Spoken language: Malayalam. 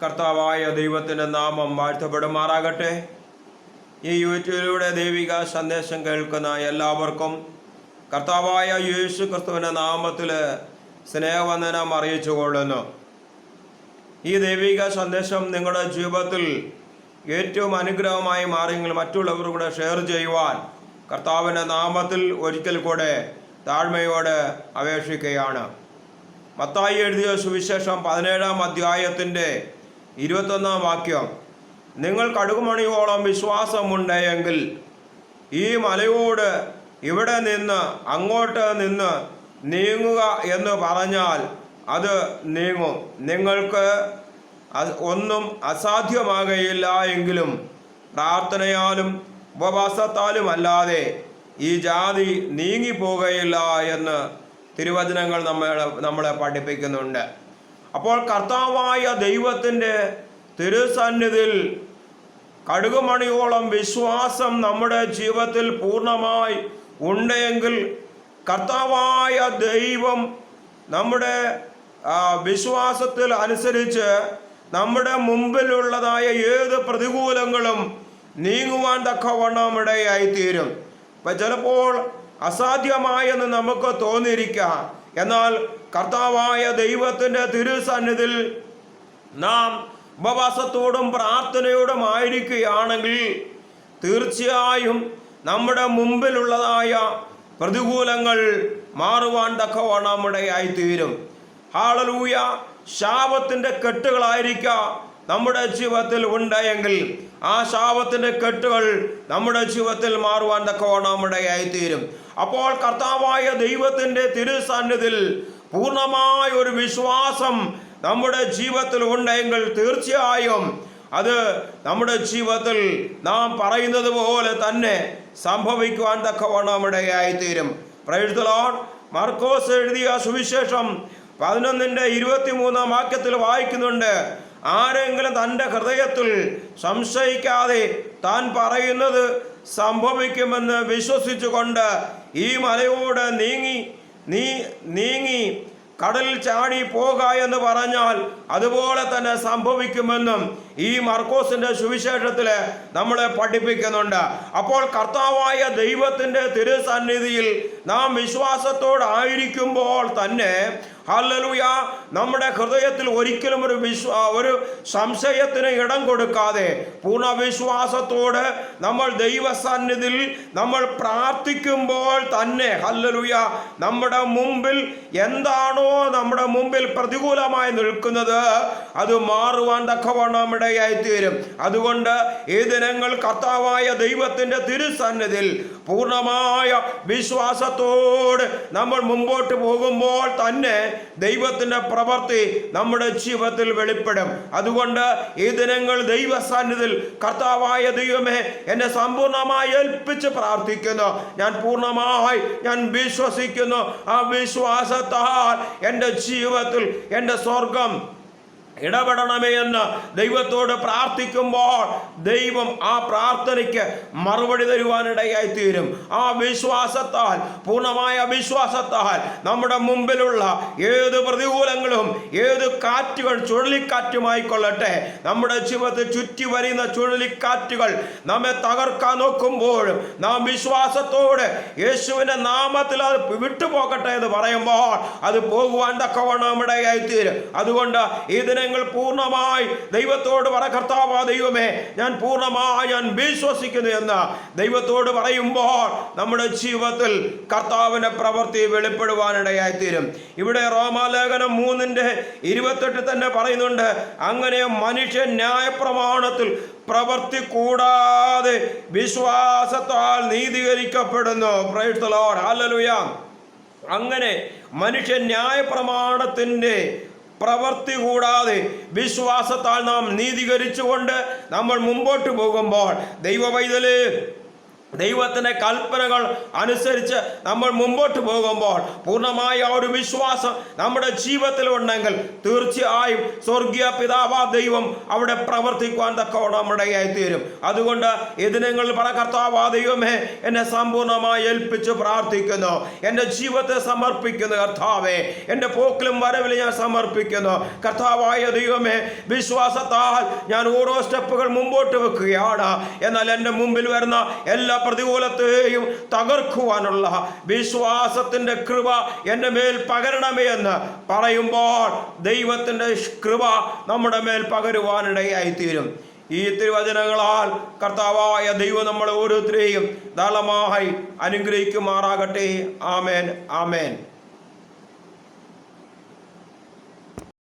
കർത്താവായ ദൈവത്തിൻ്റെ നാമം വാഴ്ത്തപ്പെടുമാറാകട്ടെ. ഈ യൂട്യൂബിലൂടെ ദൈവിക സന്ദേശം കേൾക്കുന്ന എല്ലാവർക്കും കർത്താവായ യേശു ക്രിസ്തുവിൻ്റെ നാമത്തിൽ സ്നേഹവന്ദനം അറിയിച്ചു കൊള്ളുന്നു. ഈ ദൈവിക സന്ദേശം നിങ്ങളുടെ ജീവിതത്തിൽ ഏറ്റവും അനുഗ്രഹമായി മാറിയെങ്കിൽ മറ്റുള്ളവർ കൂടെ ഷെയർ ചെയ്യുവാൻ കർത്താവിൻ്റെ നാമത്തിൽ ഒരിക്കൽ കൂടെ താഴ്മയോടെ അപേക്ഷിക്കുകയാണ്. മത്തായി എഴുതിയ സുവിശേഷം 17-ാം അധ്യായത്തിൻ്റെ 21-ാം വാക്യം, നിങ്ങൾ കടുകുമണിയോളം വിശ്വാസമുണ്ടെങ്കിൽ ഈ മലയോട് ഇവിടെ നിന്ന് അങ്ങോട്ട് നിന്ന് നീങ്ങുക എന്ന് പറഞ്ഞാൽ അത് നീങ്ങും. നിങ്ങൾക്ക് ഒന്നും അസാധ്യമാകയില്ല എങ്കിലും പ്രാർത്ഥനയാലും ഉപവാസത്താലും അല്ലാതെ ഈ ജാതി നീങ്ങിപ്പോകുകയില്ല എന്ന് തിരുവചനങ്ങൾ നമ്മളെ പഠിപ്പിക്കുന്നുണ്ട്. അപ്പോൾ കർത്താവായ ദൈവത്തിൻ്റെ തിരുസന്നിധിയിൽ കടുകുമണിയോളം വിശ്വാസം നമ്മുടെ ജീവിതത്തിൽ പൂർണ്ണമായി ഉണ്ടെങ്കിൽ കർത്താവായ ദൈവം നമ്മുടെ വിശ്വാസത്തിൽ അനുസരിച്ച് നമ്മുടെ മുമ്പിലുള്ളതായ ഏത് പ്രതികൂലങ്ങളും നീങ്ങുവാൻ തക്കവണ്ണം ഇടയായിത്തീരും. ഇപ്പം ചിലപ്പോൾ അസാധ്യമായെന്ന് നമുക്ക് തോന്നിയിരിക്കാം. എന്നാൽ കർത്താവായ ദൈവത്തിൻ്റെ തിരുസന്നിധിയിൽ നാം ഉപവാസത്തോടും പ്രാർത്ഥനയോടും ആയിരിക്കുകയാണെങ്കിൽ തീർച്ചയായും നമ്മുടെ മുമ്പിലുള്ളതായ പ്രതികൂലങ്ങൾ മാറുവാൻ തക്കവണ്ണം ഇടയായിത്തീരും. ഹല്ലേലൂയ. ശാപത്തിൻ്റെ കെട്ടുകളായിരിക്കാം നമ്മുടെ ജീവിതത്തിൽ ഉണ്ടെങ്കിൽ ആ ശാപത്തിൻ്റെ കെട്ടുകൾ നമ്മുടെ ജീവിതത്തിൽ മാറുവാൻ തക്കവണ്ണം ഇടയായിത്തീരും. അപ്പോൾ കർത്താവായ ദൈവത്തിൻ്റെ തിരുസന്നിധിയിൽ പൂർണ്ണമായ ഒരു വിശ്വാസം നമ്മുടെ ജീവിതത്തിൽ ഉണ്ടെങ്കിൽ തീർച്ചയായും അത് നമ്മുടെ ജീവിതത്തിൽ നാം പറയുന്നത് പോലെ തന്നെ സംഭവിക്കുവാൻ തക്കവണ്ണം ഇടയായിത്തീരും. Praise the Lord. മർക്കോസ് എഴുതിയ സുവിശേഷം 11-ന്റെ 23-ാം വാക്യത്തിൽ വായിക്കുന്നുണ്ട്, ആരെങ്കിലും തൻ്റെ ഹൃദയത്തിൽ സംശയിക്കാതെ താൻ പറയുന്നത് സംഭവിക്കുമെന്ന് വിശ്വസിച്ചുകൊണ്ട് ഈ മലയോട് നീങ്ങി കടലിൽ ചാടി പോക എന്ന് പറഞ്ഞാൽ അതുപോലെ തന്നെ സംഭവിക്കുമെന്നും ഈ മർക്കോസിന്റെ സുവിശേഷത്തിൽ നമ്മളെ പഠിപ്പിക്കുന്നുണ്ട്. അപ്പോൾ കർത്താവായ ദൈവത്തിൻ്റെ തിരുസന്നിധിയിൽ നാം വിശ്വാസത്തോടായിരിക്കുമ്പോൾ തന്നെ ഹല്ലേലൂയ, നമ്മുടെ ഹൃദയത്തിൽ ഒരിക്കലും ഒരു സംശയത്തിന് ഇടം കൊടുക്കാതെ പൂർണ്ണ വിശ്വാസത്തോട് നമ്മൾ ദൈവസന്നിധിയിൽ നമ്മൾ പ്രാർത്ഥിക്കുമ്പോൾ തന്നെ ഹല്ലേലൂയ, നമ്മുടെ മുമ്പിൽ എന്താണോ നമ്മുടെ മുമ്പിൽ പ്രതികൂലമായി നിൽക്കുന്നത് അത് മാറുവാൻ തക്കവണ്ണം ഇടയായിത്തീരും. അതുകൊണ്ട് ഈ ദിനങ്ങൾ കർത്താവായ ദൈവത്തിൻ്റെ തിരുസന്നിധിയിൽ പൂർണ്ണമായ വിശ്വാസത്തോട് നമ്മൾ മുമ്പോട്ട് പോകുമ്പോൾ തന്നെ ദൈവത്തിൻ്റെ പ്രവൃത്തി നമ്മുടെ ജീവിതത്തിൽ വെളിപ്പെടും. അതുകൊണ്ട് ഈ ദിനങ്ങൾ ദൈവസന്നിധിയിൽ കർത്താവായ ദൈവമേ എന്നെ സമ്പൂർണ്ണമായി ഏൽപ്പിച്ച് പ്രാർത്ഥിക്കുന്നു. ഞാൻ പൂർണ്ണമായി വിശ്വസിക്കുന്നു. ആ വിശ്വാസത്താൽ എൻ്റെ ജീവിതത്തിൽ എൻ്റെ സ്വർഗം ഇടപെടണമേ എന്ന് ദൈവത്തോട് പ്രാർത്ഥിക്കുമ്പോൾ ദൈവം ആ പ്രാർത്ഥനയ്ക്ക് മറുപടി തരുവാനിടയായി തീരും. ആ വിശ്വാസത്താൽ, പൂർണ്ണമായ വിശ്വാസത്താൽ നമ്മുടെ മുമ്പിലുള്ള ഏത് പ്രതികൂലങ്ങളും ഏത് കാറ്റുകൾ ചുഴലിക്കാറ്റുമായിക്കൊള്ളട്ടെ, നമ്മുടെ ജീവിതത്തിൽ ചുറ്റി വരുന്ന ചുഴലിക്കാറ്റുകൾ നമ്മെ തകർക്കാൻ നോക്കുമ്പോഴും നാം വിശ്വാസത്തോട് യേശുവിൻ്റെ നാമത്തിൽ അത് വിട്ടുപോകട്ടെ എന്ന് പറയുമ്പോൾ അത് പോകുവാൻ തക്കവണ്ണം ഇടയായി തീരും. അതുകൊണ്ട് ഇതിനെ പൂർണ്ണമായി ദൈവത്തോട് പറ, കർത്താവായ ദൈവമേ ഞാൻ പൂർണ്ണമായി വിശ്വസിക്കുന്നു എന്ന് ദൈവത്തോട് പറയുമ്പോൾ നമ്മുടെ ജീവിതത്തിൽ കർത്താവിന്റെ പ്രവൃത്തി വെളിപ്പെടുവാനിടയായിത്തീരും. ഇവിടെ റോമാലേഖനം 3-ന്റെ 28 തന്നെ പറയുന്നുണ്ട്, അങ്ങനെ മനുഷ്യൻ ന്യായപ്രമാണത്തിൽ പ്രവൃത്തി കൂടാതെ വിശ്വാസത്താൽ നീതീകരിക്കപ്പെടുന്നു. Praise the Lord. ഹല്ലേലൂയ. അങ്ങനെ മനുഷ്യൻ ന്യായപ്രമാണത്തിൻ്റെ പ്രവൃത്തി കൂടാതെ വിശ്വാസത്താൽ നാം നീതീകരിച്ചുകൊണ്ട് നമ്മൾ മുമ്പോട്ട് പോകുമ്പോൾ ദൈവ പൈതലേ, ദൈവത്തിൻ്റെ കൽപ്പനകൾ അനുസരിച്ച് നമ്മൾ മുമ്പോട്ട് പോകുമ്പോൾ പൂർണ്ണമായ ഒരു വിശ്വാസം നമ്മുടെ ജീവിതത്തിൽ ഉണ്ടെങ്കിൽ തീർച്ചയായും സ്വർഗീയ പിതാവാ ദൈവം അവിടെ പ്രവർത്തിക്കുവാൻ തക്കവണ്ണം ഇടയായി തീരും. അതുകൊണ്ട് ഇതിനങ്ങളിൽ പറ, കർത്താവാ ദൈവമേ, എന്നെ സമ്പൂർണ്ണമായി ഏൽപ്പിച്ച് പ്രാർത്ഥിക്കുന്നു, എൻ്റെ ജീവിതത്തെ സമർപ്പിക്കുന്നു. കർത്താവേ, എൻ്റെ പോക്കിലും വരവിലും ഞാൻ സമർപ്പിക്കുന്നു. കർത്താവായ ദൈവമേ, വിശ്വാസത്താൽ ഞാൻ ഓരോ സ്റ്റെപ്പുകൾ മുമ്പോട്ട് വെക്കുകയാണ്. എന്നാൽ എൻ്റെ മുമ്പിൽ വരുന്ന എല്ലാ പ്രതികൂലത്തെയും തകർക്കുവാനുള്ള വിശ്വാസത്തിന്റെ കൃപ എൻ്റെ മേൽ പകരണമേ എന്ന് പറയുമ്പോൾ ദൈവത്തിൻ്റെ കൃപ നമ്മുടെ മേൽ പകരുവാനിടയായി തീരും. ഈ തിരുവചനങ്ങളാൽ കർത്താവായ ദൈവം നമ്മളെ ഓരോരുത്തരെയും ധാരാളമായി അനുഗ്രഹിക്കുമാറാകട്ടെ. ആമേൻ, ആമേൻ.